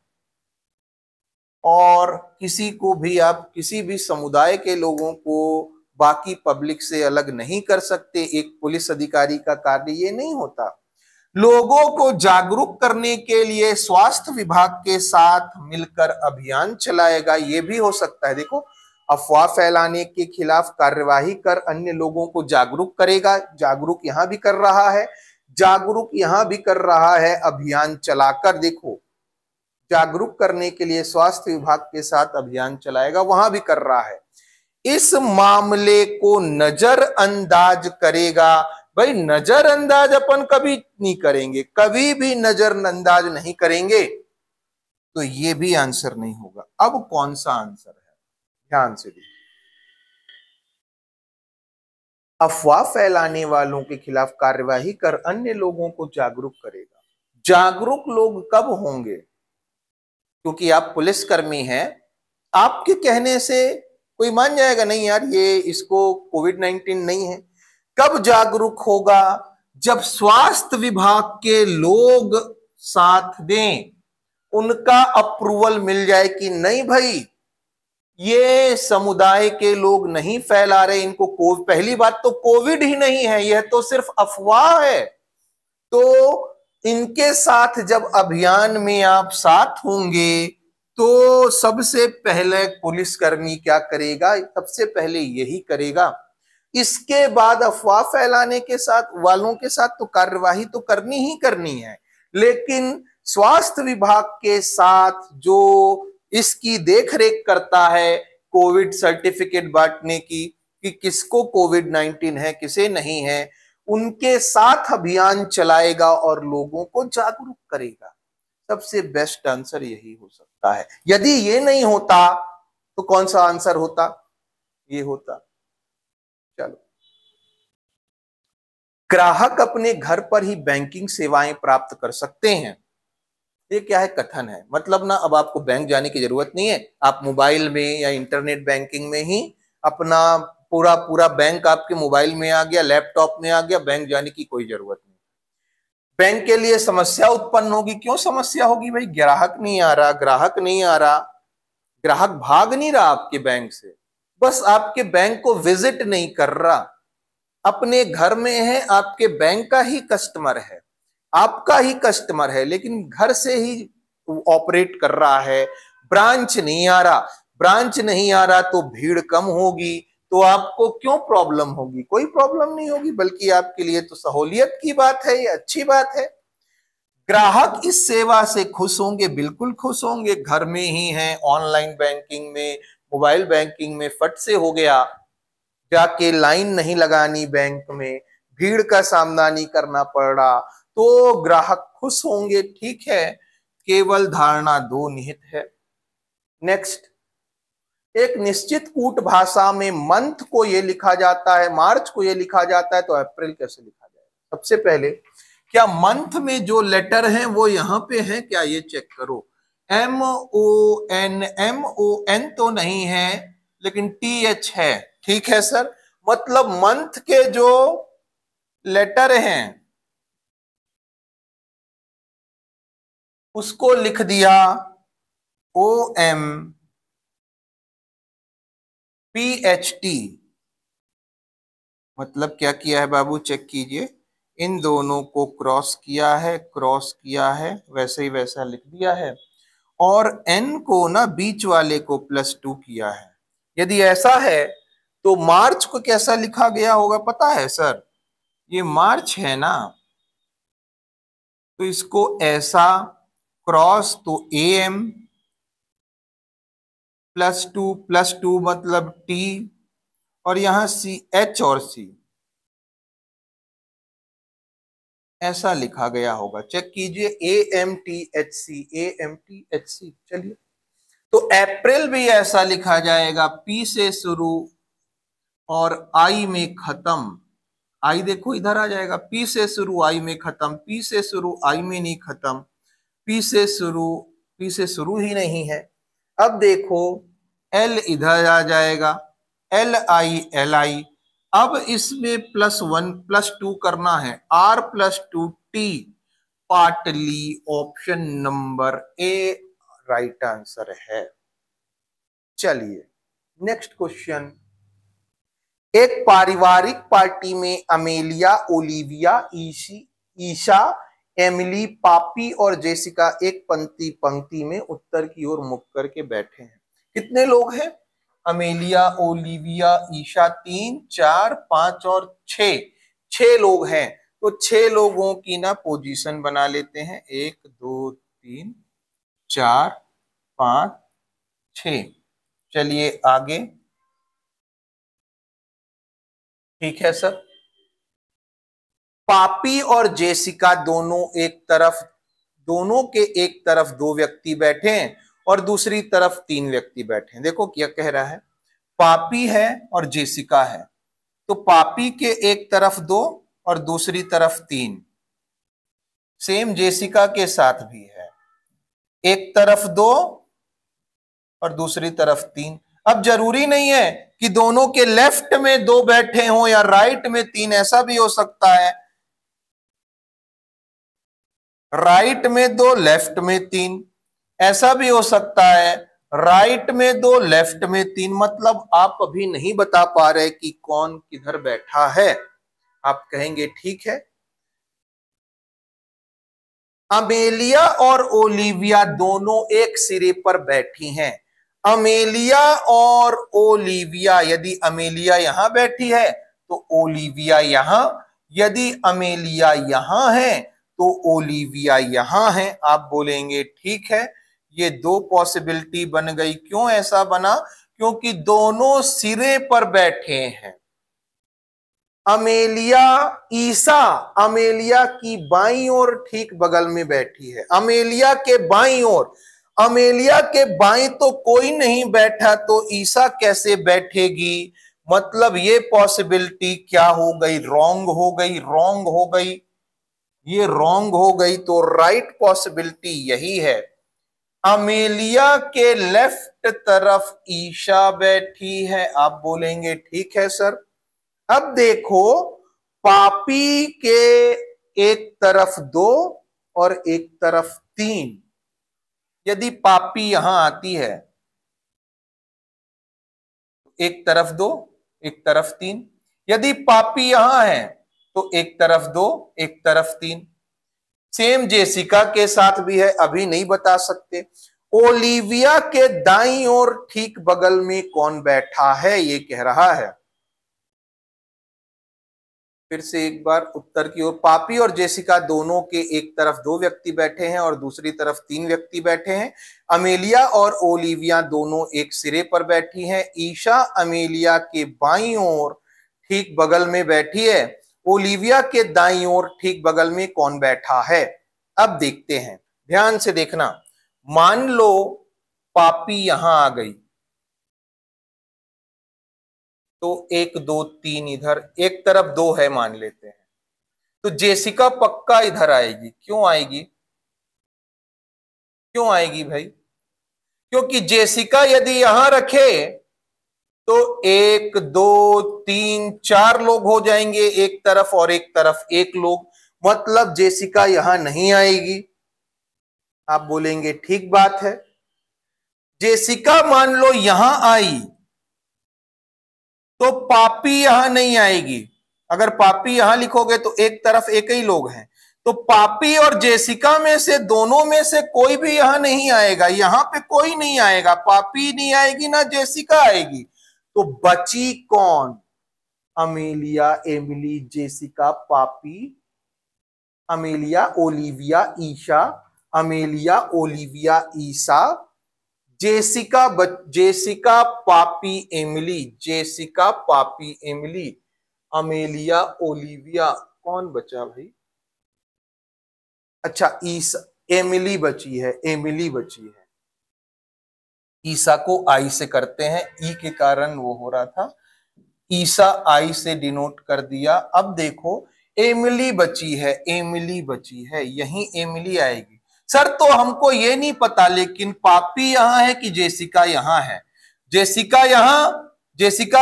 और किसी को भी आप किसी भी समुदाय के लोगों को बाकी पब्लिक से अलग नहीं कर सकते। एक पुलिस अधिकारी का कार्य ये नहीं होता। लोगों को जागरूक करने के लिए स्वास्थ्य विभाग के साथ मिलकर अभियान चलाएगा। ये भी हो सकता है। देखो, अफवाह फैलाने के खिलाफ कार्यवाही कर अन्य लोगों को जागरूक करेगा। जागरूक यहां भी कर रहा है, जागरूक यहां भी कर रहा है, अभियान चलाकर। देखो, जागरूक करने के लिए स्वास्थ्य विभाग के साथ अभियान चलाएगा, वहां भी कर रहा है। इस मामले को नजरअंदाज करेगा। भाई, नजरअंदाज अपन कभी नहीं करेंगे, कभी भी नजरअंदाज नहीं करेंगे, तो ये भी आंसर नहीं होगा। अब कौन सा आंसर है, ध्यान से देखिए। अफवाह फैलाने वालों के खिलाफ कार्यवाही कर अन्य लोगों को जागरूक करेगा। जागरूक लोग कब होंगे? क्योंकि आप पुलिसकर्मी हैं, आपके कहने से कोई मान जाएगा नहीं यार ये इसको कोविड-19 नहीं है। कब जागरूक होगा? जब स्वास्थ्य विभाग के लोग साथ दें, उनका अप्रूवल मिल जाए कि नहीं भाई ये समुदाय के लोग नहीं फैला रहे, इनको पहली बात तो कोविड ही नहीं है, यह तो सिर्फ अफवाह है। तो इनके साथ जब अभियान में आप साथ होंगे तो सबसे पहले पुलिसकर्मी क्या करेगा? सबसे पहले यही करेगा। इसके बाद अफवाह फैलाने के साथ वालों के साथ तो कार्यवाही तो करनी ही करनी है, लेकिन स्वास्थ्य विभाग के साथ जो इसकी देखरेख करता है, कोविड सर्टिफिकेट बांटने की कि किसको कोविड-19 है किसे नहीं है, उनके साथ अभियान चलाएगा और लोगों को जागरूक करेगा। सबसे बेस्ट आंसर यही हो सकता है। यदि ये नहीं होता तो कौन सा आंसर होता? ये होता। चलो, ग्राहक अपने घर पर ही बैंकिंग सेवाएं प्राप्त कर सकते हैं। ये क्या है? कथन है। मतलब ना, अब आपको बैंक जाने की जरूरत नहीं है, आप मोबाइल में या इंटरनेट बैंकिंग में ही अपना पूरा बैंक आपके मोबाइल में आ गया, लैपटॉप में आ गया, बैंक जाने की कोई जरूरत नहीं। बैंक के लिए समस्या उत्पन्न होगी। क्यों समस्या होगी भाई? ग्राहक नहीं आ रहा, ग्राहक नहीं आ रहा, ग्राहक भाग नहीं रहा आपके बैंक से, बस आपके बैंक को विजिट नहीं कर रहा, अपने घर में है, आपके बैंक का ही कस्टमर है, आपका ही कस्टमर है, लेकिन घर से ही ऑपरेट कर रहा है, ब्रांच नहीं आ रहा। ब्रांच नहीं आ रहा तो भीड़ कम होगी, तो आपको क्यों प्रॉब्लम होगी? कोई प्रॉब्लम नहीं होगी, बल्कि आपके लिए तो सहूलियत की बात है, ये अच्छी बात है। ग्राहक इस सेवा से खुश होंगे, बिल्कुल खुश होंगे। घर में ही हैं, ऑनलाइन बैंकिंग में, मोबाइल बैंकिंग में फट से हो गया, जाके लाइन नहीं लगानी, बैंक में भीड़ का सामना नहीं करना पड़ रहा, तो ग्राहक खुश होंगे। ठीक है, केवल धारणा 2 निहित है। नेक्स्ट, एक निश्चित कूट भाषा में मंथ को यह लिखा जाता है, मार्च को यह लिखा जाता है, तो अप्रैल कैसे लिखा जाएगा? सबसे पहले, क्या मंथ में जो लेटर हैं वो यहां पे हैं क्या? ये चेक करो। MON तो नहीं है, लेकिन TH है। ठीक है सर, मतलब मंथ के जो लेटर हैं उसको लिख दिया OMPHT। मतलब क्या किया है बाबू? चेक कीजिए, इन दोनों को क्रॉस किया है, क्रॉस किया है, वैसे ही वैसा लिख दिया है, और N को ना बीच वाले को +2 किया है। यदि ऐसा है तो मार्च को कैसा लिखा गया होगा पता है सर? ये मार्च है ना, तो इसको ऐसा क्रॉस, तो AM +2 मतलब T, और यहां H और C ऐसा लिखा गया होगा। चेक कीजिए, AMTHC। चलिए, तो अप्रैल भी ऐसा लिखा जाएगा, P से शुरू और I में खत्म। I देखो इधर आ जाएगा, P से शुरू I में खत्म, P से शुरू I में नहीं खत्म, P से शुरू ही नहीं है। अब देखो, L इधर आ जाएगा, LI। अब इसमें +1 +2 करना है, R+2T, पाटली। Option number A right answer है। चलिए, नेक्स्ट क्वेश्चन। एक पारिवारिक पार्टी में अमेलिया, ओलिविया, ईशा एमिली, पापी और जेसिका एक पंक्ति में उत्तर की ओर मुख करके बैठे हैं। कितने लोग हैं? अमेलिया, ओलिविया, ईशा 3, 4, 5 और 6, 6 लोग हैं। तो 6 लोगों की ना पोजीशन बना लेते हैं, 1 2 3 4 5 6। चलिए आगे। ठीक है सर। पापी और जेसिका दोनों के एक तरफ 2 व्यक्ति बैठे हैं और दूसरी तरफ 3 व्यक्ति बैठे हैं। देखो क्या कह रहा है, पापी है और जेसिका है, तो पापी के एक तरफ 2 और दूसरी तरफ 3। सेम जेसिका के साथ भी है, एक तरफ 2 और दूसरी तरफ 3। अब जरूरी नहीं है कि दोनों के लेफ्ट में 2 बैठे हों या राइट में 3, ऐसा भी हो सकता है। राइट में 2, लेफ्ट में 3, ऐसा भी हो सकता है। राइट में 2, लेफ्ट में 3, मतलब आप अभी नहीं बता पा रहे कि कौन किधर बैठा है। आप कहेंगे ठीक है। अमेलिया और ओलिविया दोनों एक सिरे पर बैठी हैं। अमेलिया और ओलिविया, यदि अमेलिया यहां बैठी है तो ओलिविया यहां, यदि अमेलिया यहां है तो ओलिविया यहां है। आप बोलेंगे ठीक है, ये 2 पॉसिबिलिटी बन गई। क्यों ऐसा बना? क्योंकि दोनों सिरे पर बैठे हैं। अमेलिया, ईसा अमेलिया की बाईं ओर ठीक बगल में बैठी है, अमेलिया के बाईं ओर। अमेलिया के बाईं तो कोई नहीं बैठा, तो ईसा कैसे बैठेगी? मतलब ये पॉसिबिलिटी क्या हो गई? रॉन्ग हो गई, रॉन्ग हो गई, ये रॉन्ग हो गई। तो राइट पॉसिबिलिटी यही है, अमेलिया के लेफ्ट तरफ ईशा बैठी है। आप बोलेंगे ठीक है सर। अब देखो, पापी के एक तरफ 2 और एक तरफ 3। यदि पापी यहां आती है, एक तरफ 2 एक तरफ 3। यदि पापी यहां है तो एक तरफ 2 एक तरफ 3। सेम जेसिका के साथ भी है, अभी नहीं बता सकते। ओलिविया के दाईं ओर ठीक बगल में कौन बैठा है, ये कह रहा है। फिर से एक बार उत्तर की ओर, पापी और जेसिका दोनों के एक तरफ 2 व्यक्ति बैठे हैं और दूसरी तरफ 3 व्यक्ति बैठे हैं। अमेलिया और ओलिविया दोनों एक सिरे पर बैठी हैं। ईशा अमेलिया के बाईं ओर ठीक बगल में बैठी है। ओलिविया के दाईं ओर ठीक बगल में कौन बैठा है? अब देखते हैं, ध्यान से देखना। मान लो पापी यहां आ गई, तो 1 2 3 इधर, एक तरफ 2 है मान लेते हैं, तो जेसिका पक्का इधर आएगी। क्यों आएगी? क्यों आएगी भाई? क्योंकि जेसिका यदि यहां रखे तो 1 2 3 4 लोग हो जाएंगे एक तरफ, और एक तरफ 1 लोग, मतलब जेसिका यहां नहीं आएगी। आप बोलेंगे ठीक बात है। जेसिका मान लो यहां आई तो पापी यहां नहीं आएगी। अगर पापी यहां लिखोगे तो एक तरफ एक ही लोग हैं, तो पापी और जेसिका में से दोनों में से कोई भी यहां नहीं आएगा। यहां पे कोई नहीं आएगा, पापी नहीं आएगी ना जेसिका आएगी। तो बची कौन? Amelia, Emily, Jessica, Poppy, Amelia, Olivia, Isha, Amelia, Olivia, Isa, Jessica, Poppy, Emily, Jessica, Poppy, Emily, Amelia, Olivia. कौन बचा भाई? अच्छा, ईसा, एमिली बची है, एमिली बची है। ईसा को आई से करते हैं, ई के कारण वो हो रहा था, ईसा आई से डिनोट कर दिया। अब देखो, एमिली बची है, एमिली बची है, यही एमिली आएगी। सर तो हमको ये नहीं पता, लेकिन पापी यहां है कि जेसिका यहां है? जेसिका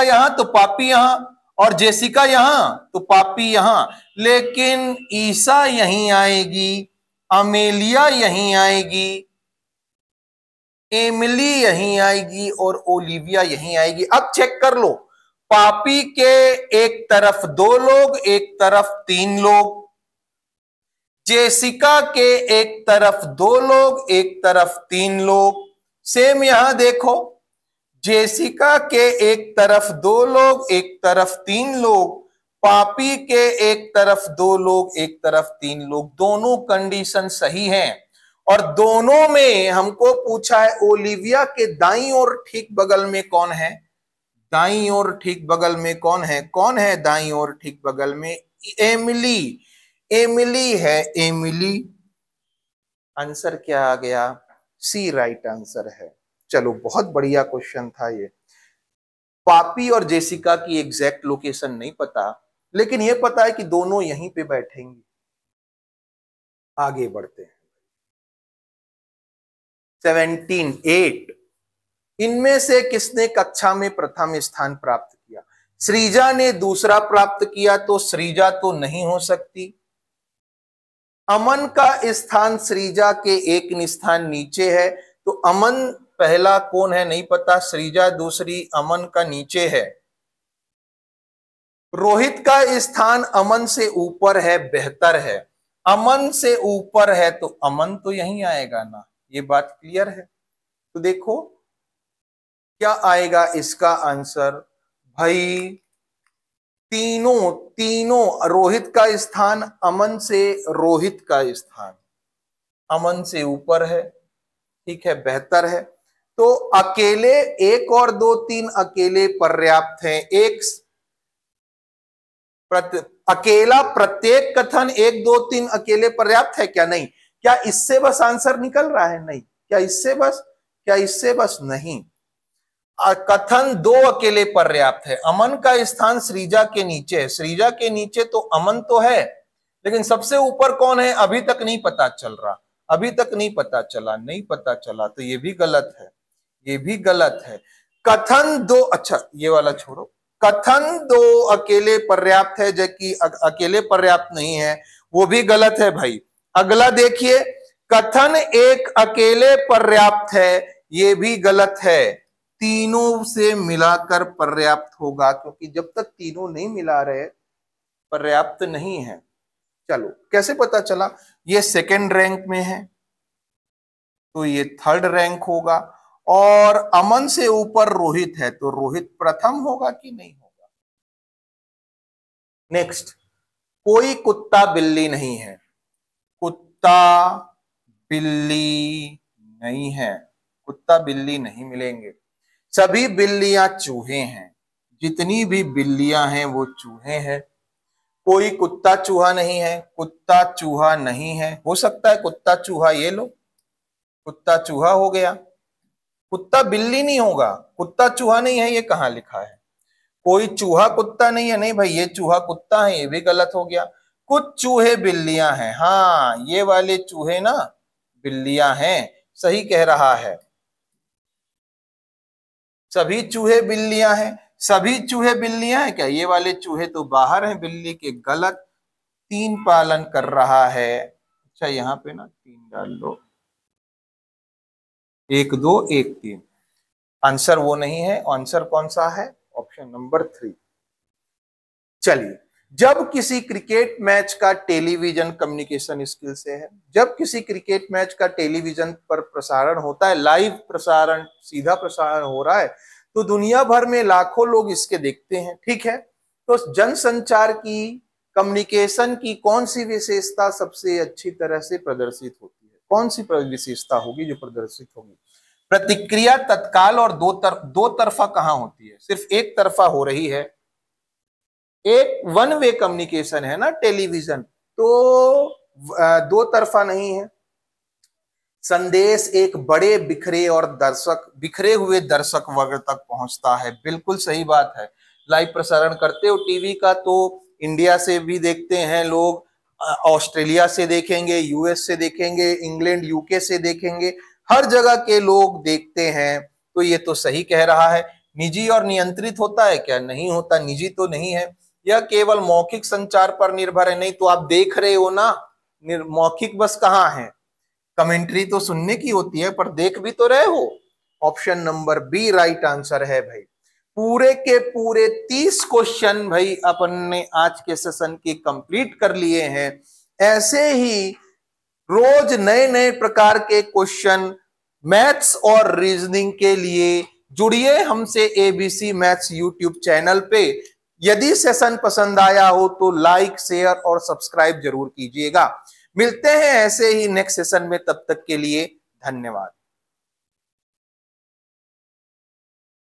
यहां तो पापी यहां, और जेसिका यहां तो पापी यहां, लेकिन ईसा यहीं आएगी, अमेलिया यहीं आएगी, एमिली यहीं आएगी और ओलिविया यहीं आएगी। अब चेक कर लो, पापी के एक तरफ 2 लोग, एक तरफ 3 लोग, जेसिका के एक तरफ 2 लोग, एक तरफ 3 लोग। सेम यहां देखो, जेसिका के एक तरफ 2 लोग, एक तरफ 3 लोग। पापी के एक तरफ 2 लोग, एक तरफ 3 लोग। दोनों कंडीशन सही हैं और दोनों में हमको पूछा है ओलिविया के दाईं ओर ठीक बगल में कौन है। दाईं ओर ठीक बगल में कौन है? कौन है दाईं ओर ठीक बगल में? एमिली। एमिली है, एमिली। आंसर क्या आ गया? सी राइट आंसर है। चलो, बहुत बढ़िया क्वेश्चन था ये। पापी और जेसिका की एग्जैक्ट लोकेशन नहीं पता, लेकिन ये पता है कि दोनों यहीं पे बैठेंगे। आगे बढ़ते हैं। 17 इनमें से किसने कक्षा में प्रथम स्थान प्राप्त किया? श्रीजा ने दूसरा प्राप्त किया, तो श्रीजा तो नहीं हो सकती। अमन का स्थान श्रीजा के एक स्थान नीचे है, तो अमन पहला कौन है नहीं पता, श्रीजा दूसरी, अमन का नीचे है। रोहित का स्थान अमन से ऊपर है, बेहतर है। अमन से ऊपर है तो अमन तो यहीं आएगा ना, ये बात क्लियर है। तो देखो क्या आएगा इसका आंसर भाई। तीनों रोहित का स्थान अमन से, रोहित का स्थान अमन से ऊपर है, ठीक है, बेहतर है। तो अकेले 1 और 2 3 अकेले पर्याप्त हैं। अकेला प्रत्येक कथन 1 2 3 अकेले पर्याप्त है क्या? नहीं। क्या इससे बस आंसर निकल रहा है? नहीं। क्या इससे बस नहीं। कथन 2 अकेले पर्याप्त है। अमन का स्थान श्रीजा के नीचे है, श्रीजा के नीचे तो अमन तो है, लेकिन सबसे ऊपर कौन है अभी तक नहीं पता चल रहा, अभी तक नहीं पता चला, तो ये भी गलत है, ये भी गलत है। कथन 2, अच्छा ये वाला छोड़ो, कथन 2 अकेले पर्याप्त है जबकि अकेले पर्याप्त नहीं है, वो भी गलत है भाई। अगला देखिए, कथन 1 अकेले पर्याप्त है, ये भी गलत है। तीनों से मिलाकर पर्याप्त होगा, क्योंकि जब तक तीनों नहीं मिला रहे पर्याप्त नहीं है। चलो, कैसे पता चला? ये 2nd रैंक में है तो ये 3rd रैंक होगा, और अमन से ऊपर रोहित है तो रोहित प्रथम होगा कि नहीं होगा। नेक्स्ट, कोई कुत्ता बिल्ली नहीं है। कुत्ता बिल्ली नहीं है, कुत्ता बिल्ली नहीं मिलेंगे। सभी बिल्लियां चूहे हैं, जितनी भी बिल्लियां हैं वो चूहे हैं। कोई कुत्ता चूहा नहीं है, कुत्ता चूहा नहीं है। हो सकता है कुत्ता चूहा, ये लो कुत्ता चूहा हो गया, कुत्ता बिल्ली नहीं होगा, कुत्ता चूहा नहीं है, ये कहां लिखा है? कोई चूहा कुत्ता नहीं है, नहीं भाई ये चूहा कुत्ता है, ये भी गलत हो गया। कुछ चूहे बिल्लियां हैं, हाँ ये वाले चूहे ना बिल्लियां हैं, सही कह रहा है। सभी चूहे बिल्लियां हैं, सभी चूहे बिल्लियां हैं क्या? ये वाले चूहे तो बाहर हैं बिल्ली के, गलत। 3 पालन कर रहा है। अच्छा यहाँ पे ना 3 डाल लो, 1 2 1 3। आंसर वो नहीं है, आंसर कौन सा है? Option number 3। चलिए, जब किसी क्रिकेट मैच का टेलीविजन कम्युनिकेशन स्किल से है, जब किसी क्रिकेट मैच का टेलीविजन पर प्रसारण होता है, लाइव प्रसारण, सीधा प्रसारण हो रहा है, तो दुनिया भर में लाखों लोग इसके देखते हैं, ठीक है। तो जनसंचार की, कम्युनिकेशन की कौन सी विशेषता सबसे अच्छी तरह से प्रदर्शित होती है? कौन सी विशेषता होगी जो प्रदर्शित होगी? प्रतिक्रिया तत्काल और दो तरफा कहां होती है? सिर्फ एक तरफा हो रही है, एक 1 वे कम्युनिकेशन है ना टेलीविजन, तो 2 तरफा नहीं है। संदेश एक बड़े बिखरे हुए दर्शक वर्ग तक पहुंचता है, बिल्कुल सही बात है। लाइव प्रसारण करते हो टीवी का तो इंडिया से भी देखते हैं लोग, ऑस्ट्रेलिया से देखेंगे, यूएस से देखेंगे, इंग्लैंड यूके से देखेंगे, हर जगह के लोग देखते हैं, तो ये तो सही कह रहा है। निजी और नियंत्रित होता है क्या? नहीं होता, निजी तो नहीं है। यह केवल मौखिक संचार पर निर्भर है, नहीं तो आप देख रहे हो ना, मौखिक बस कहाँ है, कमेंट्री तो सुनने की होती है पर देख भी तो रहे हो। Option number B right answer है भाई। पूरे के पूरे 30 क्वेश्चन भाई अपन ने आज के सेशन के कंप्लीट कर लिए हैं। ऐसे ही रोज नए नए प्रकार के क्वेश्चन मैथ्स और रीजनिंग के लिए जुड़िए हमसे एबीसी मैथ्स यूट्यूब चैनल पे। यदि सेशन पसंद आया हो तो लाइक, शेयर और सब्सक्राइब जरूर कीजिएगा। मिलते हैं ऐसे ही नेक्स्ट सेशन में, तब तक के लिए धन्यवाद।